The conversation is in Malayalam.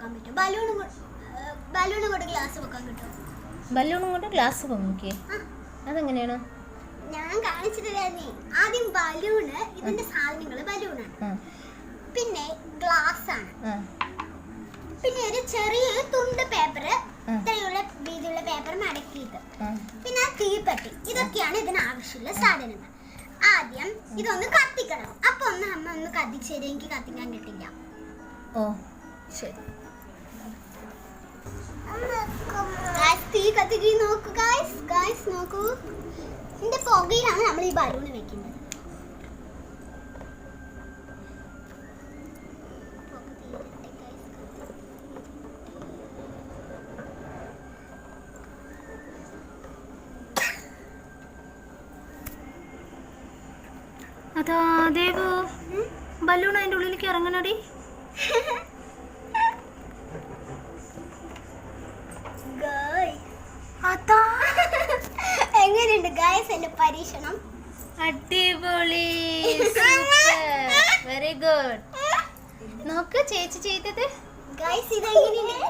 വെക്കാൻ പറ്റും. ബലൂണും കൊണ്ട് ഗ്ലാസ് വെക്കാൻ കിട്ടും. ബലൂണും കൊണ്ട് ഗ്ലാസ് പൊങ്ങിക്കേ? അതെങ്ങനെയാണ്? ഞാൻ കാണിച്ചിട്ടില്ലായിരുന്നേ. ആദ്യം ബലൂണ്, ഇതിന്റെ സാധനങ്ങള് ബലൂണാണ്, പിന്നെ ഗ്ലാസ് ആണ്, പിന്നെ ഒരു ചെറിയ തുണ്ട് പേപ്പർ, ഇത്രയുള്ള വീതിയുള്ള പേപ്പർ മടക്കിയിട്ട്, പിന്നെ തീപ്പെട്ടി. ഇതൊക്കെയാണ് ഇതിന് ആവശ്യമുള്ള സാധനങ്ങൾ. ആദ്യം ഇതൊന്ന് കത്തിക്കണം. അപ്പൊ അമ്മ ഒന്ന് കത്തിച്ചത്, എനിക്ക് കത്തിക്കാൻ കിട്ടില്ല. ഓ ശരി. തീ കത്തിക്ക് നോക്കൂ ഗായ്സ് നോക്കൂ. ഇതിന്റെ പുകയിലാണ് നമ്മൾ ഈ ബലൂൺ വെക്കുന്നത്. അതാ ദേവു, ബലൂൺ അതിന്റെ ഉള്ളിലേക്ക് ഇറങ്ങണടി. എങ്ങനെയുണ്ട് ഗായ്സ് എന്റെ പരീക്ഷണം? അടിപൊളി, വെരി ഗുഡ്. നോക്ക് ചേച്ചി ചെയ്തത്. ഗായ്സ് ഇത് എങ്ങനെയുണ്ട്?